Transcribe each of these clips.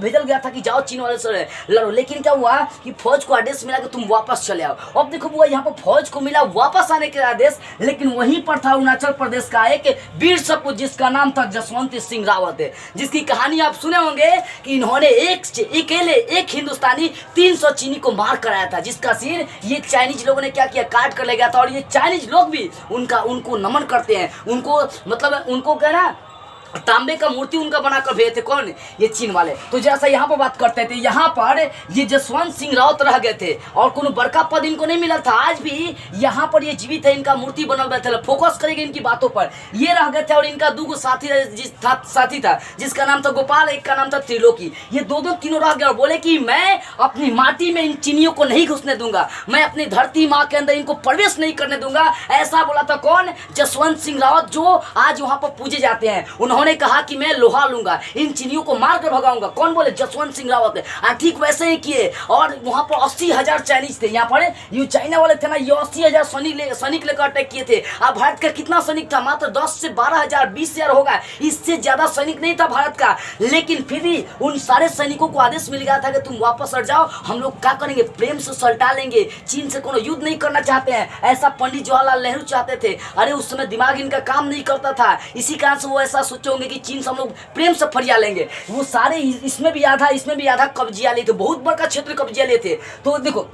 भेजल गया था कि जाओ चीन वाले से लड़ो, लेकिन क्या हुआ कि फौज को आदेश मिला कि तुम वापस चले आओ। अब देखो बुआ, यहाँ पर फौज को मिला वापस आने के आदेश, लेकिन वहीं पर था अरुणाचल प्रदेश का एक वीर सपूत जिसका नाम था जसवंत सिंह रावत है, जिसकी कहानी आप सुने होंगे कि इन्होंने अकेले एक हिंदुस्तानी 300 चीनी को मार कराया था, जिसका सिर ये चाइनीज लोगों ने क्या किया, काट कर ले गया था। और ये चाइनीज लोग भी उनको नमन करते हैं, उनको मतलब उनको क्या ना तांबे का मूर्ति उनका बनाकर भेजे थे। कौन? ये चीन वाले। तो जैसा यहाँ पर बात करते थे, यहाँ पर ये जसवंत सिंह रावत रह गए थे और कोनो बड़का पद इनको नहीं मिला था। आज भी यहाँ पर ये जीवित है, इनका मूर्ति बनल गया था। फोकस करेंगे इनकी बातों पर। ये रह गए थे और इनका दो साथी था जिसका नाम था गोपाल, एक का नाम था त्रिलोकी। ये दो तीनों रह गए और बोले कि मैं अपनी माटी में इन चीनियों को नहीं घुसने दूंगा, मैं अपनी धरती माँ के अंदर इनको प्रवेश नहीं करने दूंगा। ऐसा बोला था कौन? जसवंत सिंह रावत, जो आज वहाँ पर पूजे जाते हैं। उन्होंने कहा कि मैं लोहा लूंगा, इन चीनियों को मार कर भगाऊंगा। कौन बोले? जसवंत सिंह रावत। ठीक वैसे ही किए। और वहां पर 80,000 चाइनीज थे। यहाँ पर ये चाइना वाले थे ना, ये 80,000 सैनिक लेकर अटैक किए थे। अब भारत का कितना सैनिक था? मात्र 10 से 12,000, 20,000 होगा, इससे ज्यादा सैनिक नहीं था भारत का। लेकिन फिर भी उन सारे सैनिकों को आदेश मिल गया था कि तुम वापस हट जाओ, हम लोग क्या करेंगे, प्रेम से सल्टा लेंगे, चीन से कोनो युद्ध नहीं करना चाहते हैं। ऐसा पंडित जवाहरलाल नेहरू चाहते थे। अरे उस समय दिमाग इनका काम नहीं करता था, इसी कारण से वो ऐसा सोचे होंगे कि चीन से हम लोग प्रेम से फरिया लेंगे। वो सारे इसमें भी आधा कब्जिया लिए थे, बहुत बड़ा क्षेत्र कब्जिया लिए थे। तो देखो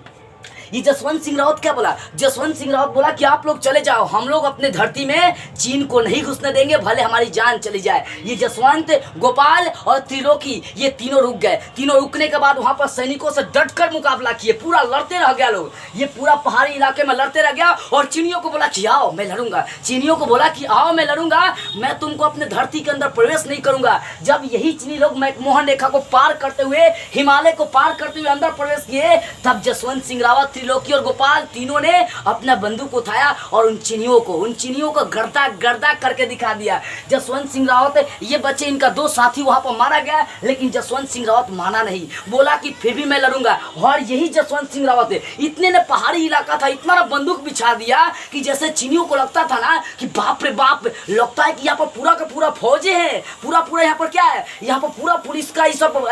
ये जसवंत सिंह रावत क्या बोला? जसवंत सिंह रावत बोला कि आप लोग चले जाओ, हम लोग अपने धरती में चीन को नहीं घुसने देंगे, भले हमारी जान चली जाए। ये जसवंत, गोपाल और त्रिलोकी ये तीनों रुक गए। तीनों रुकने के बाद वहां पर सैनिकों से डटकर मुकाबला किए, पूरा लड़ते रह गया लोग। ये पूरा पहाड़ी इलाके में लड़ते रह गया और चीनियों को बोला कि आओ मैं लड़ूंगा। चीनियों को बोला कि आओ मैं लड़ूंगा, मैं तुमको अपने धरती के अंदर प्रवेश नहीं करूंगा। जब यही चीनी लोग मैकमोहन रेखा को पार करते हुए, हिमालय को पार करते हुए अंदर प्रवेश किए, तब जसवंत सिंह रावत, त्रिलोकी और गोपाल तीनों ने अपना बंदूक उठाया और उन चीनियों को गर्दा करके दिखा दिया। जसवंत सिंह रावत, ये बच्चे इनका 2 साथी वहां पर मारा गया, लेकिन जसवंत सिंह रावत माना नहीं, बोला कि फिर भी मैं लड़ूंगा। और यही जसवंत सिंह रावत है, इतने ने पहाड़ी इलाका था, इतना ना बंदूक बिछा दिया कि जैसे चीनियों को लगता था ना कि बाप रे बाप, लगता है कि यहाँ पर पूरा का पूरा फौजी है, पूरा यहाँ पर क्या है, यहाँ पर पूरा पुलिस का, सब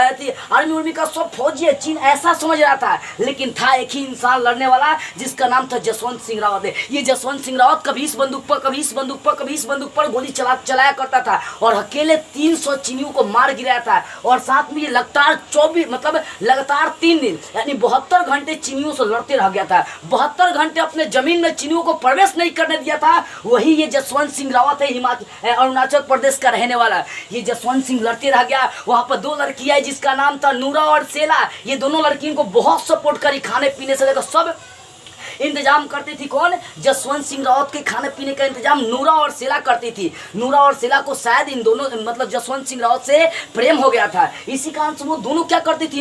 आर्मी उर्मी का सब फौजी है। चीन ऐसा समझ रहा था, लेकिन था एक ही इंसान लड़ने वाला, जिसका नाम था जसवंत सिंह रावत है। ये जसवंत सिंह रावत कभी इस बंदूक पर, कभी इस बंदूक पर, कभी इस बंदूक पर गोली चलाया करता था और अकेले 300 चीनियों को मार गिराया था। और साथ में ये लगातार 3 दिन यानी 72 घंटे चीनियों से लड़ते रह गया था। 72 घंटे अपने जमीन में चीनियों को प्रवेश नहीं करने दिया था। वही ये जसवंत सिंह रावत है, अरुणाचल प्रदेश का रहने वाला। ये जसवंत सिंह लड़ते रह गया। वहां पर 2 लड़की आई जिसका नाम था नूरा और सेला। ये दोनों लड़कियों को बहुत सपोर्ट करी, खाने पीने से लेकर सब इंतजाम करती थी। कौन? जसवंत सिंह रावत के खाने पीने का इंतजाम नूरा और सेला करती थी। नूरा और सेला को शायद इन दोनों मतलब जसवंत सिंह रावत से प्रेम हो गया था, इसी कारण से वो दोनों क्या करती थी,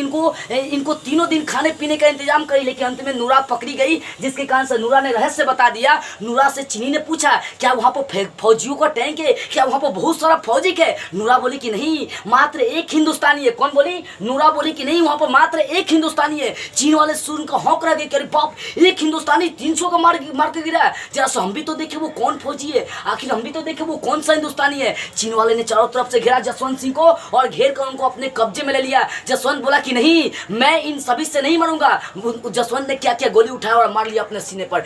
इनको तीनों दिन खाने पीने का इंतजाम करी। लेकिन अंत में नूरा पकड़ी गई, जिसके कारण से नूरा ने रहस्य बता दिया। नूरा से चीनी ने पूछा क्या वहाँ पर फौजियों का टैंक है, क्या वहाँ पर बहुत सारा फौजी है? नूरा बोली कि नहीं, मात्र एक हिंदुस्तानी है। कौन बोली? नूरा बोली कि नहीं, वहाँ पर मात्र एक हिंदुस्तानी है। चीन वाले सुन का हौक रह गए, बाप, एक हिंदुस्तानी 300 का मार के गिरा है, जरा सा हम भी तो देखे वो कौन फौजी है, आखिर हम भी तो देखे वो कौन सा हिंदुस्तानी है। चीन वाले ने चारों तरफ से घेरा जसवंत सिंह को और घेर कर उनको अपने कब्जे में ले लिया। जसवंत बोला कि नहीं, मैं इन सभी से नहीं मरूंगा। जसवंत ने क्या किया, गोली उठाया और मार लिया अपने सीने पर,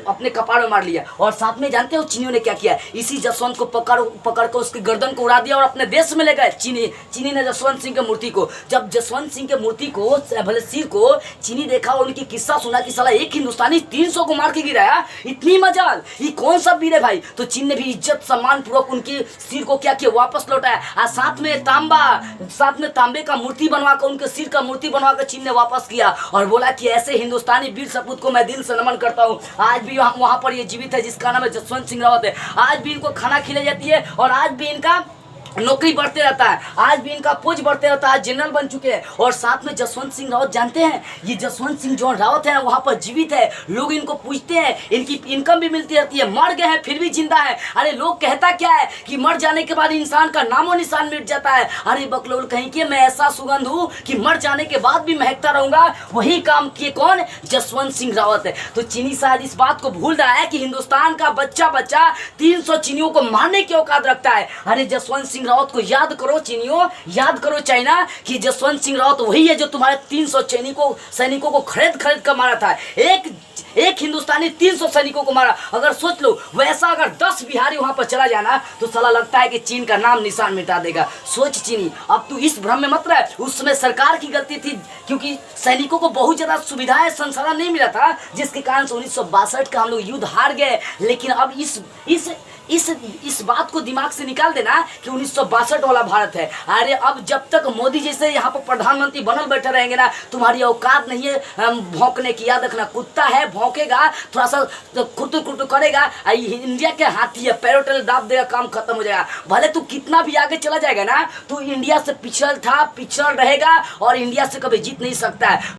अपने कपाड़ में मार लिया। और साथ में जानते हो चीनियों ने क्या किया? इसी जसवंत को पकड़ कर उसकी गर्दन को उड़ा दिया और अपने देश में ले गए। चीनी ने जसवंत सिंह के मूर्ति को, जब जसवंत सिंह के मूर्ति को, भले सिर को चीनी देखा और उनकी किस्सा सुना कि साला एक हिंदुस्तानी 300 को मार के गिराया, इतनी मजाल, ये कौन सा वीर है भाई। तो चीन ने भी इज्जत सम्मान पूर्वक उनके सिर को क्या किया, वापस लौटाया। और साथ में तांबे का मूर्ति बनवा कर, उनके सिर का मूर्ति बनवा कर चीन ने वापस किया और बोला कि ऐसे हिंदुस्तानी वीर सपूत को मैं दिल से नमन करता हूँ। आज भी वहां पर ये जीवित है, जिसका नाम है जसवंत सिंह रावत है। आज भी इनको खाना खिलाई जाती है और आज भी इनका नौकरी बढ़ते रहता है, आज भी इनका पोज बढ़ते रहता है, जनरल बन चुके हैं। और साथ में जसवंत सिंह रावत, जानते हैं ये जसवंत सिंह जो रावत है वहां पर जीवित है। लोग इनको पूछते हैं, इनकी इनकम भी मिलती रहती है, मर गए हैं फिर भी जिंदा है। अरे लोग कहता क्या है कि मर जाने के बाद इंसान का नामो निशान मिट जाता है। अरे बकलोल कहीं के, मैं ऐसा सुगंध हूं कि मर जाने के बाद भी महकता रहूंगा। वही काम किए कौन? जसवंत सिंह रावत है। तो चीनी शायद इस बात को भूल रहा है कि हिंदुस्तान का बच्चा 300 चीनियों को मारने की औकात रखता है। अरे जसवंत सिंह सिंह रावत को याद करो चीनियों, याद करो चाइना, कि जसवंत सिंह रावत वही है जो तुम्हारे 300 सैनिकों को खरीद कर मारा था। एक हिंदुस्तानी 300 सैनिकों को मारा। अगर सोच लो वैसा अगर 10 बिहारी वहां पर चला जाना तो साला लगता है कि चीन का नाम निशान मिटा देगा। सोच चीनी, अब तू इस भ्रम में मत रह। उस समय सरकार की गलती थी, क्योंकि सैनिकों को बहुत ज्यादा सुविधाएं संसाधन नहीं मिला था, जिसके कारण से 1962 का हम लोग युद्ध हार गए। लेकिन अब इस बात को दिमाग से निकाल देना कि 1962 वाला भारत है। अरे अब जब तक मोदी जैसे यहाँ पर प्रधानमंत्री बनल बैठे रहेंगे ना, तुम्हारी औकात नहीं है भौंकने की। याद रखना, कुत्ता है भौंकेगा, थोड़ा सा खुरतुर खुरतुर करेगा, इंडिया के हाथी है, पैरोटेल दाब देगा, काम खत्म हो जाएगा। भले तू कितना भी आगे चला जाएगा ना, तू इंडिया से पिछड़ रहेगा और इंडिया से कभी जीत नहीं सकता है।